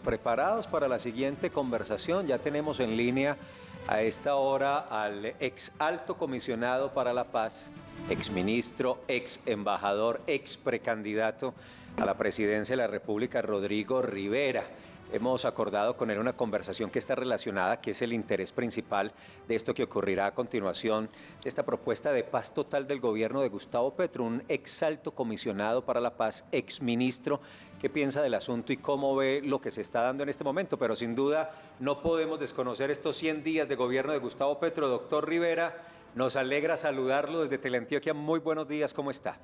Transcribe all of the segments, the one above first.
preparados para la siguiente conversación. Ya tenemos en línea a esta hora al ex alto comisionado para la paz, ex ministro, ex embajador, ex precandidato a la presidencia de la República, Rodrigo Rivera. Hemos acordado con él una conversación que está relacionada, que es el interés principal de esto que ocurrirá a continuación, de esta propuesta de paz total del gobierno de Gustavo Petro, un ex alto comisionado para la paz, ex ministro. ¿Qué piensa del asunto y cómo ve lo que se está dando en este momento? Pero sin duda no podemos desconocer estos 100 días de gobierno de Gustavo Petro. Doctor Rivera, nos alegra saludarlo desde Teleantioquia. Muy buenos días, ¿cómo está?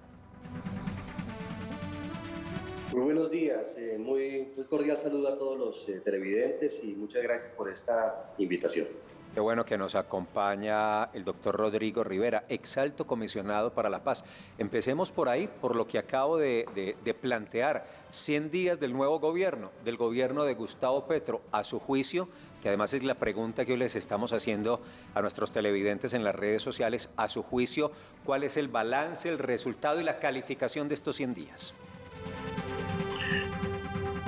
Muy buenos días, muy cordial saludo a todos los televidentes y muchas gracias por esta invitación. Qué bueno que nos acompaña el doctor Rodrigo Rivera, ex alto comisionado para la paz. Empecemos por ahí, por lo que acabo de plantear. 100 días del nuevo gobierno, del gobierno de Gustavo Petro, a su juicio, que además es la pregunta que hoy les estamos haciendo a nuestros televidentes en las redes sociales, a su juicio, ¿cuál es el balance, el resultado y la calificación de estos 100 días?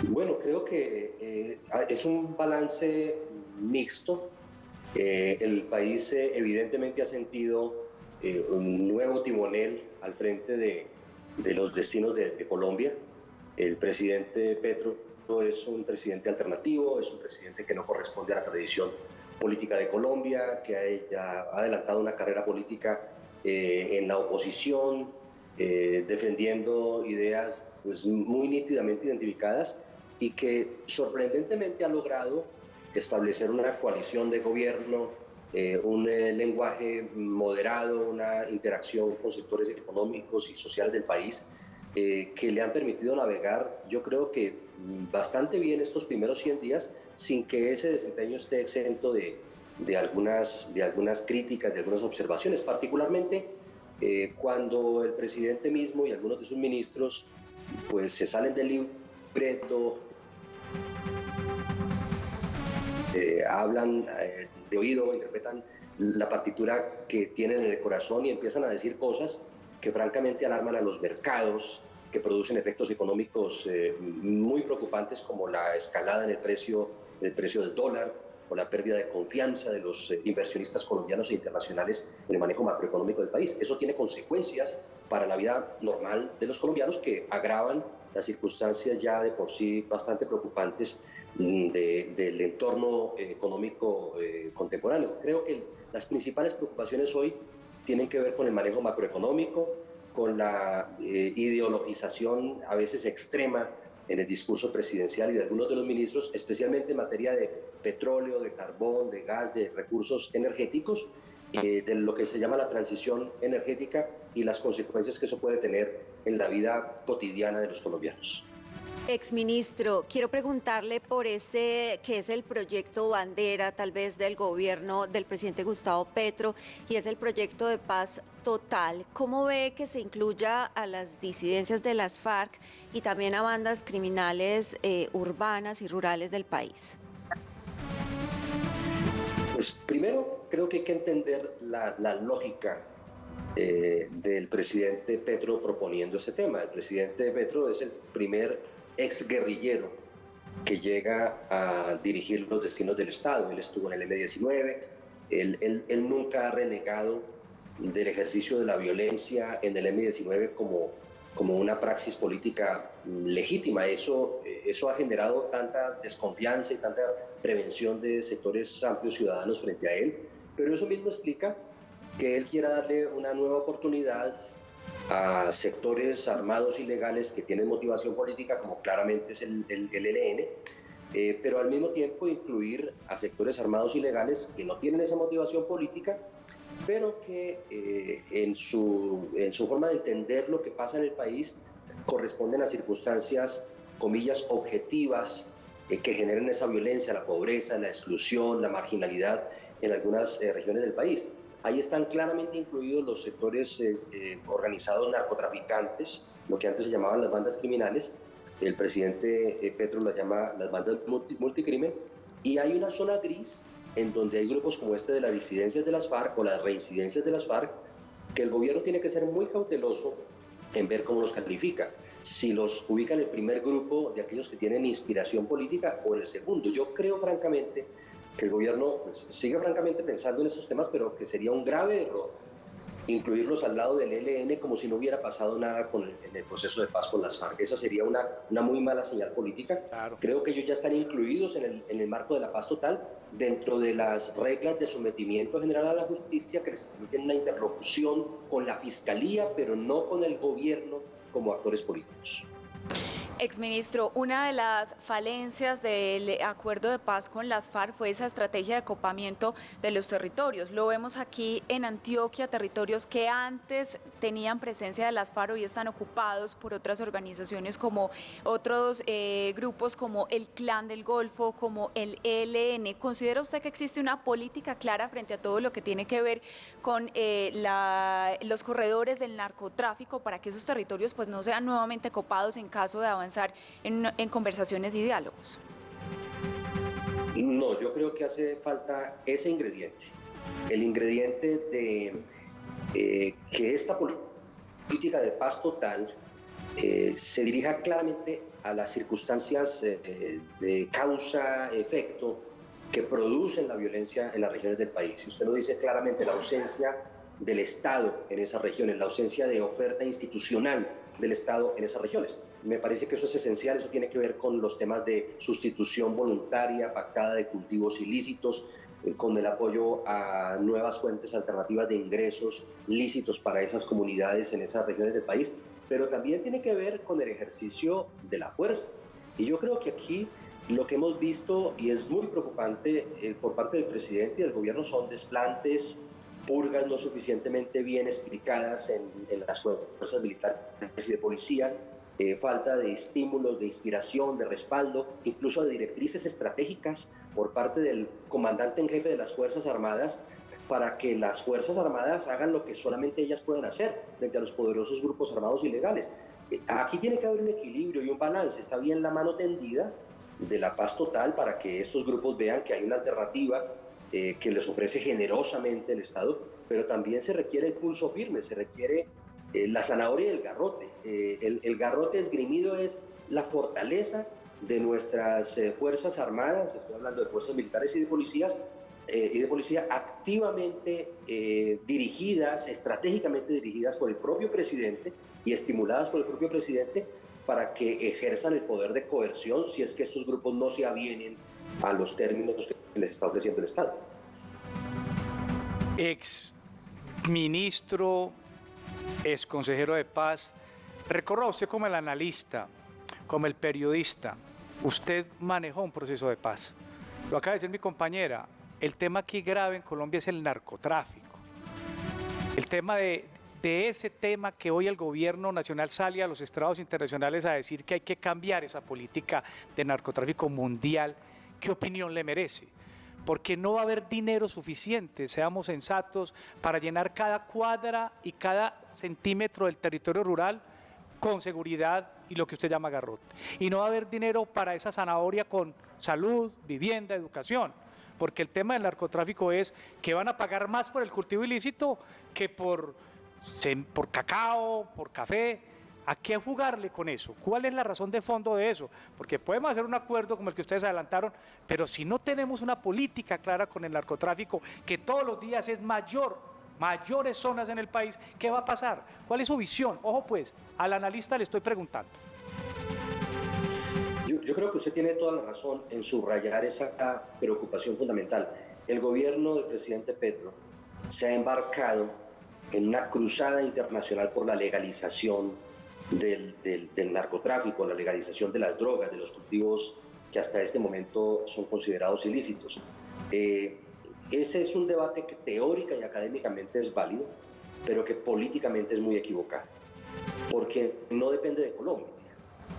Bueno, creo que es un balance mixto. El país evidentemente ha sentido un nuevo timonel al frente de los destinos de Colombia. El presidente Petro es un presidente alternativo, es un presidente que no corresponde a la tradición política de Colombia, que ha adelantado una carrera política en la oposición, defendiendo ideas pues, muy nítidamente identificadas y que sorprendentemente ha logrado establecer una coalición de gobierno, un lenguaje moderado, una interacción con sectores económicos y sociales del país que le han permitido navegar, yo creo que bastante bien estos primeros 100 días sin que ese desempeño esté exento de algunas críticas, de algunas observaciones, particularmente cuando el presidente mismo y algunos de sus ministros pues se salen del libreto, hablan de oído, interpretan la partitura que tienen en el corazón y empiezan a decir cosas que francamente alarman a los mercados, que producen efectos económicos muy preocupantes como la escalada en el precio del dólar o la pérdida de confianza de los inversionistas colombianos e internacionales en el manejo macroeconómico del país. Eso tiene consecuencias para la vida normal de los colombianos que agravan las circunstancias ya de por sí bastante preocupantes del entorno económico contemporáneo. Creo que las principales preocupaciones hoy tienen que ver con el manejo macroeconómico, con la ideologización a veces extrema en el discurso presidencial y de algunos de los ministros, especialmente en materia de petróleo, de carbón, de gas, de recursos energéticos, de lo que se llama la transición energética y las consecuencias que eso puede tener en la vida cotidiana de los colombianos. Exministro, quiero preguntarle por ese que es el proyecto bandera tal vez del gobierno del presidente Gustavo Petro y es el proyecto de paz total. ¿Cómo ve que se incluya a las disidencias de las FARC y también a bandas criminales urbanas y rurales del país? Pues primero creo que hay que entender la lógica del presidente Petro proponiendo ese tema. El presidente Petro es el primer exguerrillero que llega a dirigir los destinos del Estado. Él estuvo en el M-19, él nunca ha renegado del ejercicio de la violencia en el M-19 como una praxis política legítima. Eso ha generado tanta desconfianza y tanta prevención de sectores amplios ciudadanos frente a él, pero eso mismo explica que él quiera darle una nueva oportunidad a sectores armados ilegales que tienen motivación política, como claramente es el ELN, pero al mismo tiempo incluir a sectores armados ilegales que no tienen esa motivación política, pero que en su forma de entender lo que pasa en el país corresponden a circunstancias, comillas, objetivas, que generen esa violencia, la pobreza, la exclusión, la marginalidad en algunas regiones del país. Ahí están claramente incluidos los sectores organizados narcotraficantes, lo que antes se llamaban las bandas criminales. El presidente Petro las llama las bandas multicrimen. Y hay una zona gris en donde hay grupos como este de las disidencias de las FARC o las reincidencias de las FARC, que el gobierno tiene que ser muy cauteloso en ver cómo los califica. Si los ubica en el primer grupo de aquellos que tienen inspiración política o en el segundo. Yo creo francamente que el gobierno sigue francamente pensando en estos temas, pero que sería un grave error incluirlos al lado del ELN como si no hubiera pasado nada en el proceso de paz con las FARC. Esa sería una muy mala señal política. Claro. Creo que ellos ya están incluidos en el marco de la paz total dentro de las reglas de sometimiento general a la justicia que les permiten una interlocución con la fiscalía, pero no con el gobierno como actores políticos. Exministro, una de las falencias del acuerdo de paz con las FARC fue esa estrategia de acopamiento de los territorios. Lo vemos aquí en Antioquia, territorios que antes tenían presencia de las FARC hoy están ocupados por otras organizaciones como otros grupos como el Clan del Golfo, como el ELN. ¿Considera usted que existe una política clara frente a todo lo que tiene que ver con los corredores del narcotráfico para que esos territorios pues no sean nuevamente copados en caso de avanzar en conversaciones y diálogos? No, yo creo que hace falta ese ingrediente, el ingrediente de que esta política de paz total se dirija claramente a las circunstancias de causa-efecto que producen la violencia en las regiones del país. Y usted lo dice claramente, la ausencia del Estado en esas regiones, la ausencia de oferta institucional del Estado en esas regiones. Me parece que eso es esencial, eso tiene que ver con los temas de sustitución voluntaria, pactada de cultivos ilícitos, con el apoyo a nuevas fuentes alternativas de ingresos lícitos para esas comunidades en esas regiones del país, pero también tiene que ver con el ejercicio de la fuerza. Y yo creo que aquí lo que hemos visto, y es muy preocupante por parte del presidente y del gobierno, son desplantes, purgas no suficientemente bien explicadas en las fuerzas militares y de policía, falta de estímulos, de inspiración, de respaldo, incluso de directrices estratégicas por parte del comandante en jefe de las Fuerzas Armadas para que las Fuerzas Armadas hagan lo que solamente ellas pueden hacer frente a los poderosos grupos armados ilegales. Aquí tiene que haber un equilibrio y un balance. Está bien la mano tendida de la paz total para que estos grupos vean que hay una alternativa que les ofrece generosamente el Estado, pero también se requiere el pulso firme, se requiere la zanahoria y el garrote. El garrote esgrimido es la fortaleza de nuestras Fuerzas Armadas, estoy hablando de fuerzas militares y de policía activamente dirigidas, estratégicamente dirigidas por el propio presidente y estimuladas por el propio presidente para que ejerzan el poder de coerción si es que estos grupos no se avienen a los términos que les está ofreciendo el Estado. Ex ministro, ex consejero de paz, recorra usted como el analista, como el periodista, usted manejó un proceso de paz. Lo acaba de decir mi compañera, el tema aquí grave en Colombia es el narcotráfico. El tema de ese tema que hoy el gobierno nacional sale a los estrados internacionales a decir que hay que cambiar esa política de narcotráfico mundial. ¿Qué opinión le merece? Porque no va a haber dinero suficiente, seamos sensatos, para llenar cada cuadra y cada centímetro del territorio rural con seguridad y lo que usted llama garrote. Y no va a haber dinero para esa zanahoria con salud, vivienda, educación, porque el tema del narcotráfico es que van a pagar más por el cultivo ilícito que por cacao, por café. ¿A qué jugarle con eso? ¿Cuál es la razón de fondo de eso? Porque podemos hacer un acuerdo como el que ustedes adelantaron, pero si no tenemos una política clara con el narcotráfico, que todos los días es mayores zonas en el país, ¿qué va a pasar? ¿Cuál es su visión? Ojo pues, al analista le estoy preguntando. Yo creo que usted tiene toda la razón en subrayar esa preocupación fundamental. El gobierno del presidente Petro se ha embarcado en una cruzada internacional por la legalización del narcotráfico, la legalización de las drogas, de los cultivos que hasta este momento son considerados ilícitos. Ese es un debate que teórica y académicamente es válido, pero que políticamente es muy equivocado, porque no depende de Colombia,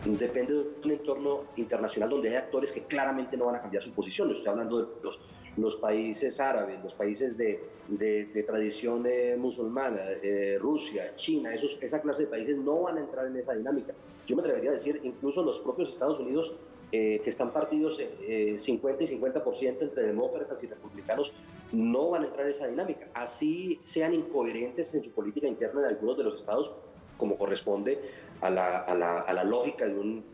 depende de un entorno internacional donde hay actores que claramente no van a cambiar su posición. Estoy hablando de los países árabes, los países de tradición musulmana, Rusia, China, esa clase de países no van a entrar en esa dinámica. Yo me atrevería a decir, incluso los propios Estados Unidos, que están partidos 50 y 50% entre demócratas y republicanos, no van a entrar en esa dinámica. Así sean incoherentes en su política interna en algunos de los estados, como corresponde a la lógica de un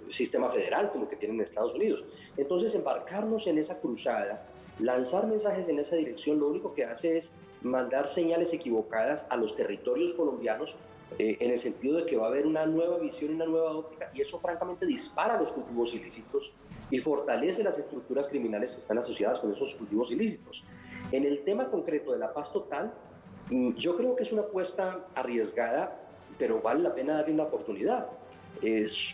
sistema federal como que tienen en Estados Unidos. Entonces, embarcarnos en esa cruzada, lanzar mensajes en esa dirección, lo único que hace es mandar señales equivocadas a los territorios colombianos en el sentido de que va a haber una nueva visión, una nueva óptica, y eso francamente dispara los cultivos ilícitos y fortalece las estructuras criminales que están asociadas con esos cultivos ilícitos. En el tema concreto de la paz total, yo creo que es una apuesta arriesgada, pero vale la pena darle una oportunidad.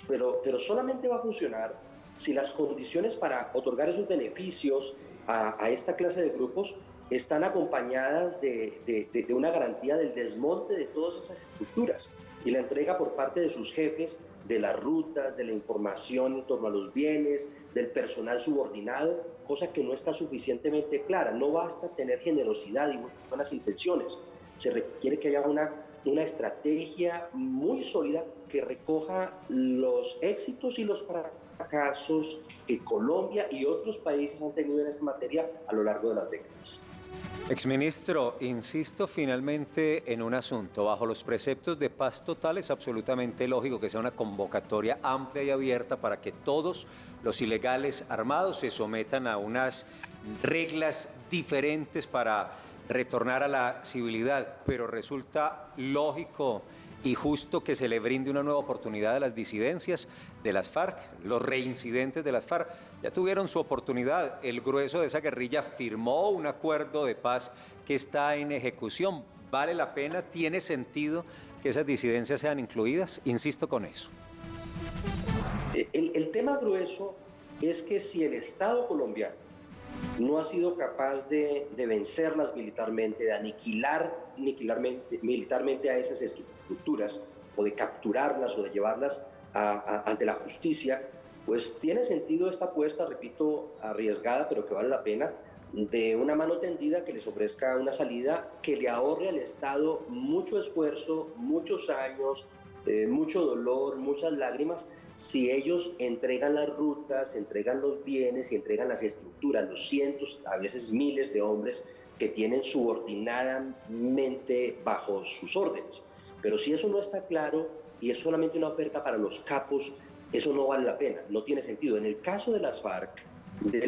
Pero solamente va a funcionar si las condiciones para otorgar esos beneficios a esta clase de grupos están acompañadas de una garantía del desmonte de todas esas estructuras y la entrega por parte de sus jefes de las rutas, de la información en torno a los bienes, del personal subordinado, cosa que no está suficientemente clara. No basta tener generosidad y buenas intenciones, se requiere que haya una estrategia muy sólida que recoja los éxitos y los fracasos que Colombia y otros países han tenido en esta materia a lo largo de las décadas. Exministro, insisto finalmente en un asunto. Bajo los preceptos de paz total es absolutamente lógico que sea una convocatoria amplia y abierta para que todos los ilegales armados se sometan a unas reglas diferentes para retornar a la civilidad, pero resulta lógico y justo que se le brinde una nueva oportunidad a las disidencias de las FARC. Los reincidentes de las FARC ya tuvieron su oportunidad. El grueso de esa guerrilla firmó un acuerdo de paz que está en ejecución. ¿Vale la pena? ¿Tiene sentido que esas disidencias sean incluidas? Insisto con eso. El tema grueso es que si el Estado colombiano no ha sido capaz de vencerlas militarmente, de aniquilar militarmente a esas estructuras, o de capturarlas o de llevarlas ante la justicia, pues tiene sentido esta apuesta, repito, arriesgada, pero que vale la pena, de una mano tendida que les ofrezca una salida que le ahorre al Estado mucho esfuerzo, muchos años, mucho dolor, muchas lágrimas, si ellos entregan las rutas, entregan los bienes y entregan las estructuras, los cientos, a veces miles de hombres que tienen subordinadamente bajo sus órdenes. Pero si eso no está claro y es solamente una oferta para los capos, eso no vale la pena, no tiene sentido. En el caso de las FARC, de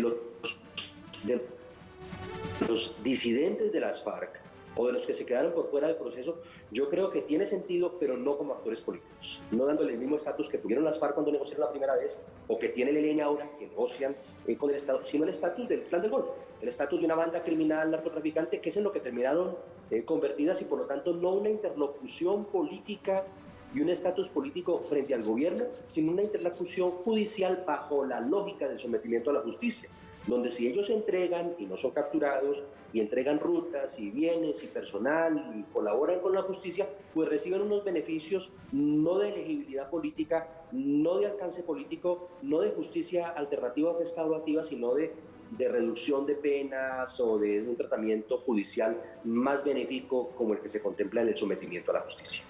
los disidentes de las FARC o de los que se quedaron por fuera del proceso, yo creo que tiene sentido, pero no como actores políticos, no dándole el mismo estatus que tuvieron las FARC cuando negociaron la primera vez, o que tiene el ELN ahora, que negocian con el Estado, sino el estatus del Clan del Golfo, el estatus de una banda criminal narcotraficante, que es en lo que terminaron convertidas, y por lo tanto no una interlocución política y un estatus político frente al gobierno, sino una interlocución judicial bajo la lógica del sometimiento a la justicia, donde si ellos entregan y no son capturados y entregan rutas y bienes y personal y colaboran con la justicia, pues reciben unos beneficios no de elegibilidad política, no de alcance político, no de justicia alternativa o restaurativa, sino de reducción de penas o de un tratamiento judicial más benéfico como el que se contempla en el sometimiento a la justicia.